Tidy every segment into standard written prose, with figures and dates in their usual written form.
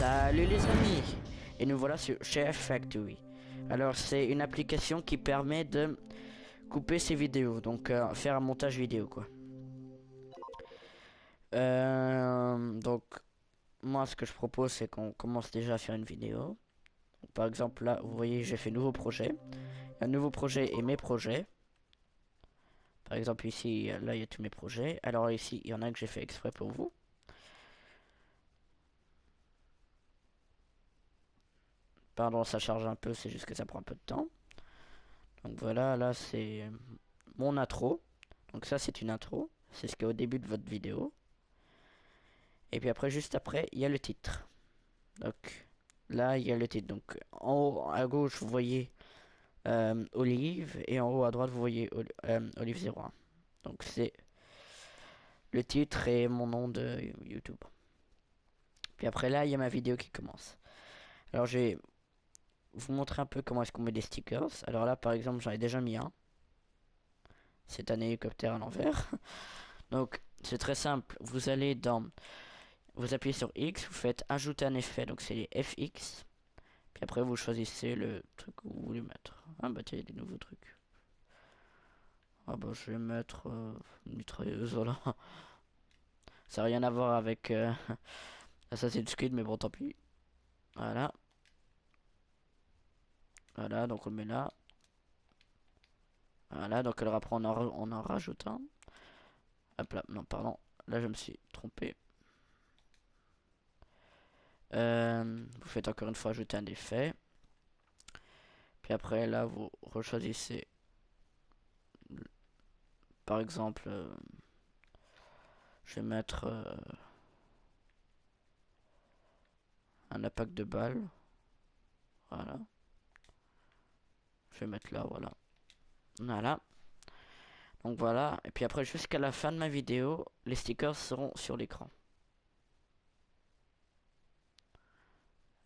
Salut les amis, et nous voilà sur Chef Factory. Alors c'est une application qui permet de couper ses vidéos, donc faire un montage vidéo quoi. Donc moi ce que je propose c'est qu'on commence déjà à faire une vidéo. Donc, par exemple là vous voyez j'ai fait nouveau projet. Un nouveau projet et mes projets. Par exemple ici là il y a tous mes projets. Alors ici il y en a un que j'ai fait exprès pour vous. Pardon ça charge un peu, c'est juste que ça prend un peu de temps. Donc voilà, là c'est mon intro. Donc ça c'est une intro. C'est ce qui est au début de votre vidéo. Et puis après, juste après, il y a le titre. Donc là, il y a le titre. Donc en haut à gauche, vous voyez Olive. Et en haut à droite, vous voyez Olive 01. Donc c'est le titre et mon nom de YouTube. Puis après là, il y a ma vidéo qui commence. Alors je vais vous montrer un peu comment est-ce qu'on met des stickers. Alors là, par exemple, j'en ai déjà mis un. C'est un hélicoptère à l'envers. Donc c'est très simple. Vous allez dans... Vous appuyez sur X, vous faites ajouter un effet. Donc c'est les FX. Puis après vous choisissez le truc que vous voulez mettre. Ah bah tiens, il y a des nouveaux trucs. Ah bah je vais mettre une mitrailleuse, voilà. Ça n'a rien à voir avec Assassin's Creed, mais bon tant pis. Voilà. Voilà, donc on le met là. Voilà, donc alors après on en rajoute un. Hop là, non pardon. Là je me suis trompé. Vous faites encore une fois ajouter un effet. Puis après là vous rechoisissez. Par exemple, je vais mettre un impact de balle. Voilà. Je vais mettre là, voilà. Voilà. Donc voilà. Et puis après, jusqu'à la fin de ma vidéo, les stickers seront sur l'écran.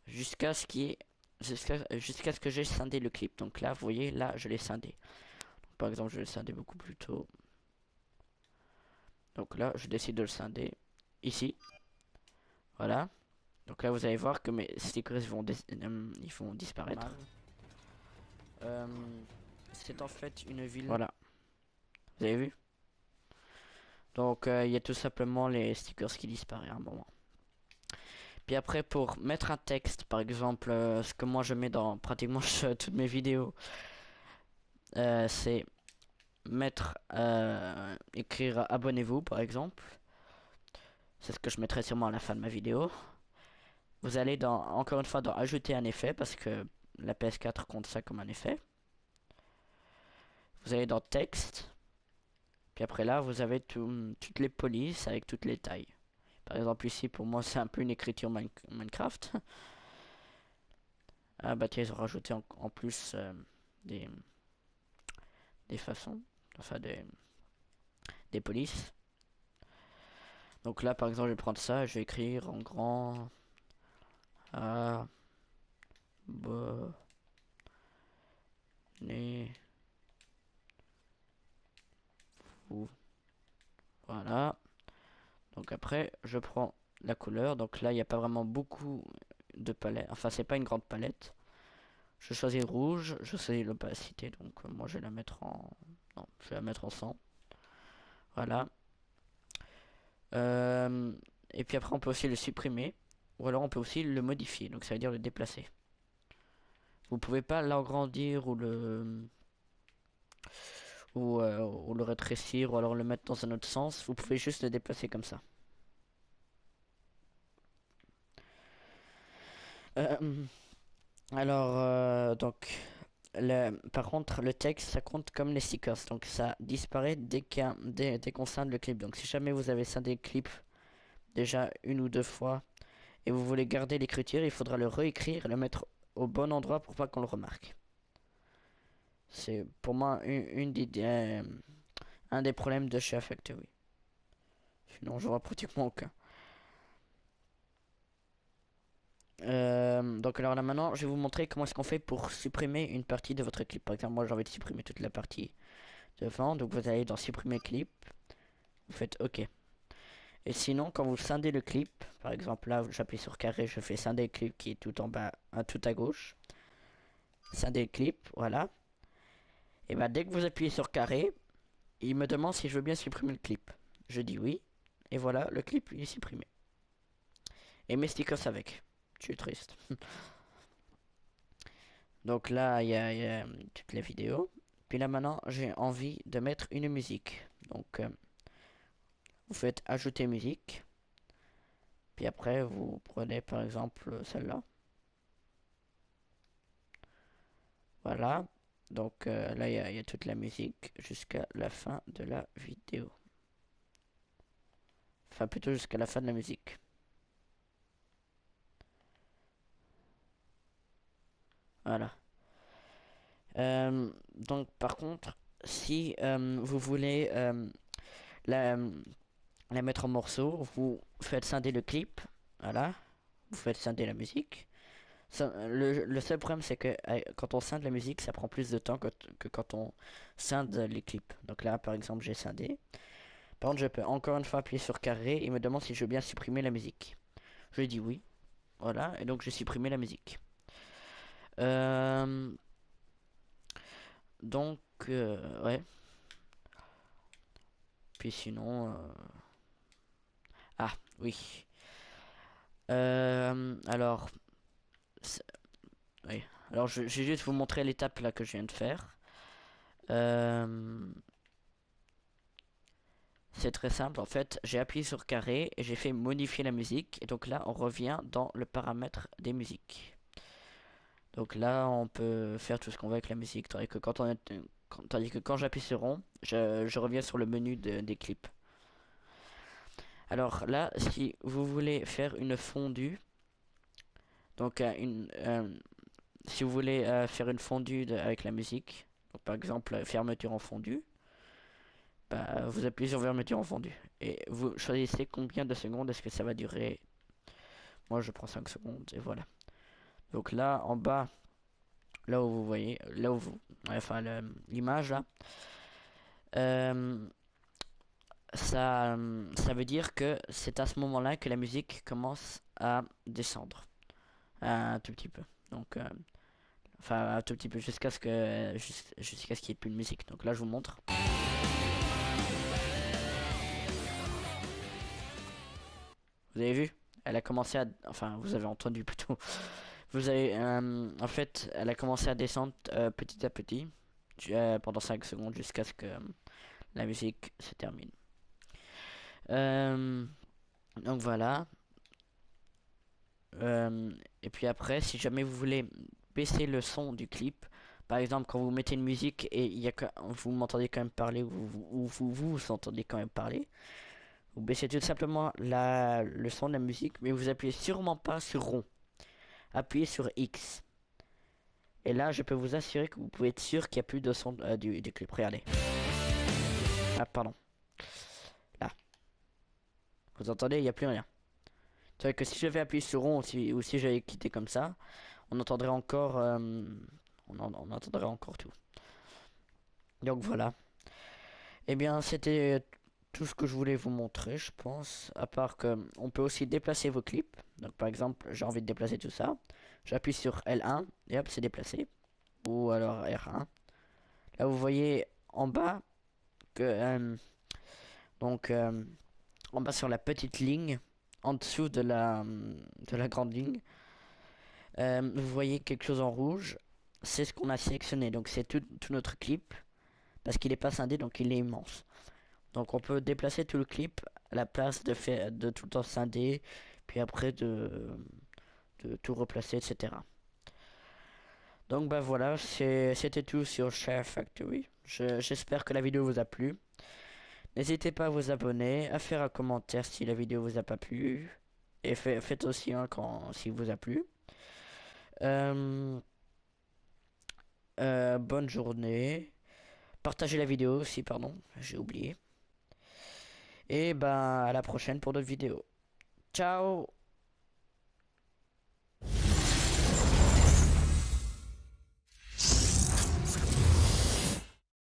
Jusqu'à ce qui est... Jusqu'à ce que j'ai scindé le clip. Donc là, vous voyez, là, je l'ai scindé. Donc, par exemple, je vais le scinder beaucoup plus tôt. Donc là, je décide de le scinder. Ici. Voilà. Donc là, vous allez voir que mes stickers ils vont disparaître. C'est en fait une ville... Voilà. Vous avez vu? Donc il y a tout simplement les stickers qui disparaissent à un moment. Puis après pour mettre un texte, par exemple, ce que moi je mets dans pratiquement toutes mes vidéos, c'est mettre, écrire abonnez-vous par exemple. C'est ce que je mettrai sûrement à la fin de ma vidéo. Vous allez encore une fois dans ajouter un effet parce que la PS4 compte ça comme un effet. Vous allez dans texte. Puis après là, vous avez toutes les polices avec toutes les tailles. Par exemple ici, pour moi, c'est un peu une écriture Minecraft. Ah bah tiens, ils ont rajouté en plus des façons. Enfin, des polices. Donc là, par exemple, je vais prendre ça. Je vais écrire en grand... A... B... Né... Vous... Voilà. Donc après, je prends la couleur. Donc là, il n'y a pas vraiment beaucoup de palettes. Enfin, c'est pas une grande palette. Je choisis rouge. Je choisis l'opacité. Donc moi, je vais la mettre en... Non, je vais la mettre en 100. Voilà. Et puis après, on peut aussi le supprimer. Ou alors, on peut aussi le modifier. Donc, ça veut dire le déplacer. Vous pouvez pas l'agrandir ou ou le rétrécir ou alors le mettre dans un autre sens. Vous pouvez juste le déplacer comme ça. Donc par contre le texte ça compte comme les stickers, donc ça disparaît dès qu'on scinde le clip. Donc si jamais vous avez scindé le clip déjà une ou deux fois et vous voulez garder l'écriture, il faudra le réécrire et le mettre au bon endroit pour pas qu'on le remarque. C'est pour moi un des problèmes de chez Factory. Sinon je vois pratiquement aucun. Donc alors là maintenant je vais vous montrer comment est-ce qu'on fait pour supprimer une partie de votre clip. Par exemple moi j'ai envie de supprimer toute la partie devant. Donc vous allez dans supprimer clip. Vous faites OK. Et sinon, quand vous scindez le clip, par exemple là, j'appuie sur carré, je fais scinder le clip qui est tout en bas, tout à gauche. Scinder le clip, voilà. Et bah dès que vous appuyez sur carré, il me demande si je veux bien supprimer le clip. Je dis oui. Et voilà, le clip il est supprimé. Et mes stickers avec. Je suis triste. Donc là, il y a toutes les vidéos. Puis là maintenant, j'ai envie de mettre une musique. Donc, vous faites ajouter musique. Puis après, vous prenez par exemple celle-là. Voilà. Donc là, il y a toute la musique jusqu'à la fin de la vidéo. Enfin, plutôt jusqu'à la fin de la musique. Voilà. Donc, par contre, si vous voulez la, la mettre en morceaux, vous faites scinder le clip. Voilà. Vous faites scinder la musique. Le seul problème, c'est que quand on scinde la musique, ça prend plus de temps que quand on scinde les clips. Donc là, par exemple, j'ai scindé. Par contre, je peux encore une fois appuyer sur carré. Il me demande si je veux bien supprimer la musique. Je lui dis oui. Voilà, et donc j'ai supprimé la musique. Euh, donc, ouais. Puis sinon... Ah, oui. Alors... Oui. Alors, je vais juste vous montrer l'étape là que je viens de faire. C'est très simple, en fait, j'ai appuyé sur carré et j'ai fait modifier la musique. Et donc là, on revient dans le paramètre des musiques. Donc là, on peut faire tout ce qu'on veut avec la musique. Tandis que quand j'appuie sur rond, je reviens sur le menu des clips. Alors là, si vous voulez faire une fondue, donc si vous voulez faire une fondue avec la musique, donc par exemple fermeture en fondue, bah, vous appuyez sur fermeture en fondue. Et vous choisissez combien de secondes est-ce que ça va durer. Moi je prends 5 secondes et voilà. Donc là en bas, là où vous voyez, là où vous, enfin l'image là, euh, ça veut dire que c'est à ce moment-là que la musique commence à descendre. Un tout petit peu. Donc, enfin un tout petit peu jusqu'à ce que jusqu'à ce qu'il n'y ait plus de musique. Donc là je vous montre. Vous avez vu? Elle a commencé à, enfin vous avez entendu plutôt. Vous avez, en fait, elle a commencé à descendre petit à petit pendant 5 secondes jusqu'à ce que la musique se termine. Euh, donc voilà. Et puis après, si jamais vous voulez baisser le son du clip, par exemple quand vous mettez une musique et vous m'entendez quand même parler ou vous entendez quand même parler, vous baissez tout simplement le son de la musique, mais vous appuyez sûrement pas sur rond. Appuyez sur X. Et là, je peux vous assurer que vous pouvez être sûr qu'il n'y a plus de son du clip. Regardez. Ah, pardon. Là. Vous entendez, il n'y a plus rien. C'est vrai que si j'avais appuyé sur rond ou si j'avais quitté comme ça, on entendrait encore, on entendrait encore tout. Donc voilà. Eh bien, c'était tout ce que je voulais vous montrer, je pense. À part que on peut aussi déplacer vos clips. Donc par exemple, j'ai envie de déplacer tout ça. J'appuie sur L1 et hop, c'est déplacé. Ou alors R1. Là, vous voyez en bas que donc en bas sur la petite ligne, en dessous de la grande ligne, vous voyez quelque chose en rouge. C'est ce qu'on a sélectionné. Donc c'est tout notre clip parce qu'il est pas scindé, donc il est immense. Donc on peut déplacer tout le clip à la place de tout le temps scinder, puis après de tout replacer, etc. Donc bah voilà, c'était tout sur Share Factory. J'espère que la vidéo vous a plu. N'hésitez pas à vous abonner, à faire un commentaire si la vidéo vous a pas plu. Et faites aussi un si vous a plu. Euh, bonne journée. Partagez la vidéo aussi, pardon, j'ai oublié. Et ben à la prochaine pour d'autres vidéos. Ciao!